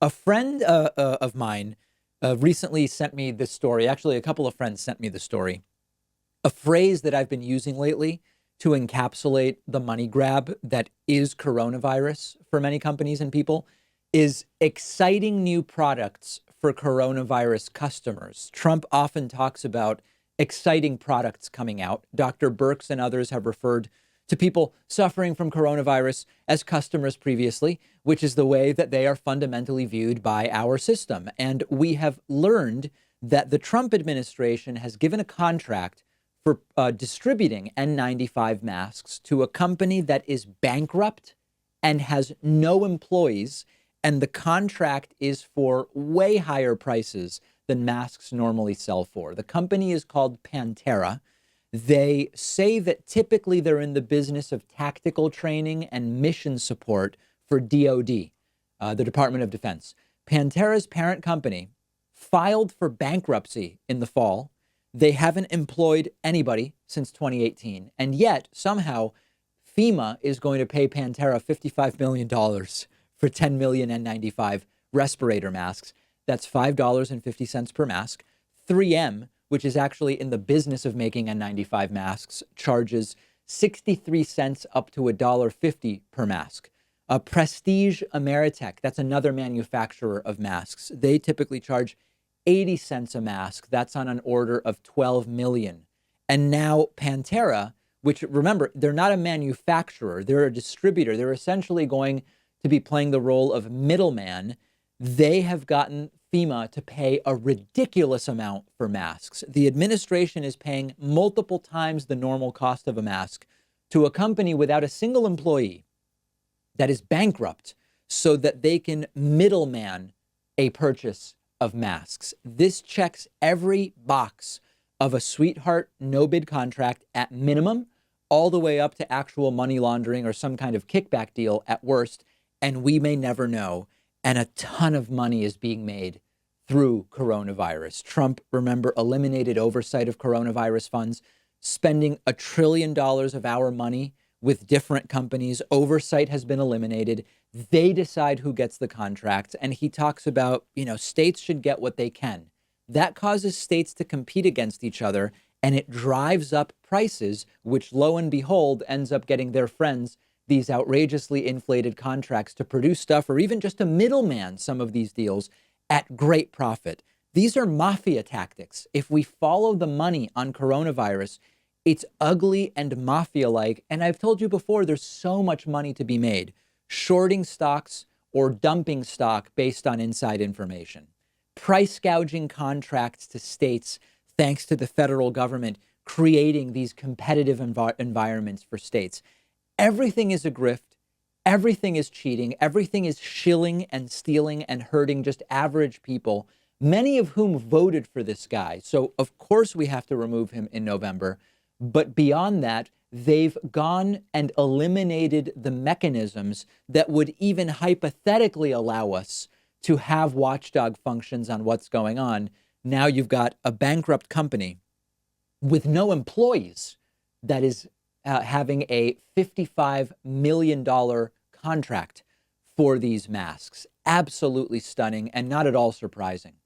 A friend of mine recently sent me this story. Actually, a couple of friends sent me the story. A phrase that I've been using lately to encapsulate the money grab that is coronavirus for many companies and people is exciting new products for coronavirus customers. Trump often talks about exciting products coming out. Dr. Birx and others have referred to people suffering from coronavirus as customers previously, which is the way that they are fundamentally viewed by our system. And we have learned that the Trump administration has given a contract for distributing N95 masks to a company that is bankrupt and has no employees. And the contract is for way higher prices than masks normally sell for. The company is called Pantera. They say that typically they're in the business of tactical training and mission support for DoD, the Department of Defense. Pantera's parent company filed for bankruptcy in the fall. They haven't employed anybody since 2018. And yet, somehow, FEMA is going to pay Pantera $55 million for 10 million N95 respirator masks. That's $5.50 per mask. 3M, which is actually in the business of making N95 masks, charges 63 cents up to $1.50 per mask. Prestige Ameritech, that's another manufacturer of masks. They typically charge 80 cents a mask. That's on an order of 12 million. And now Pantera, which remember, they're not a manufacturer, they're a distributor. They're essentially going to be playing the role of middleman. They have gotten FEMA to pay a ridiculous amount for masks. The administration is paying multiple times the normal cost of a mask to a company without a single employee that is bankrupt so that they can middleman a purchase of masks. This checks every box of a sweetheart no bid contract at minimum, all the way up to actual money laundering or some kind of kickback deal at worst. And we may never know. And a ton of money is being made through coronavirus. Trump, remember, eliminated oversight of coronavirus funds, spending $1 trillion of our money with different companies. Oversight has been eliminated. They decide who gets the contracts. And he talks about, states should get what they can. That causes states to compete against each other, and it drives up prices, which lo and behold ends up getting their friends these outrageously inflated contracts to produce stuff or even just to middleman some of these deals at great profit. These are mafia tactics. If we follow the money on coronavirus, it's ugly and mafia-like. And I've told you before, there's so much money to be made shorting stocks or dumping stock based on inside information. Price gouging contracts to states thanks to the federal government creating these competitive environments for states. Everything is a grift. Everything is cheating. Everything is shilling and stealing and hurting just average people, many of whom voted for this guy. So, of course, we have to remove him in November. But beyond that, they've gone and eliminated the mechanisms that would even hypothetically allow us to have watchdog functions on what's going on. Now you've got a bankrupt company with no employees that is having a $55 million contract for these masks. Absolutely stunning and not at all surprising.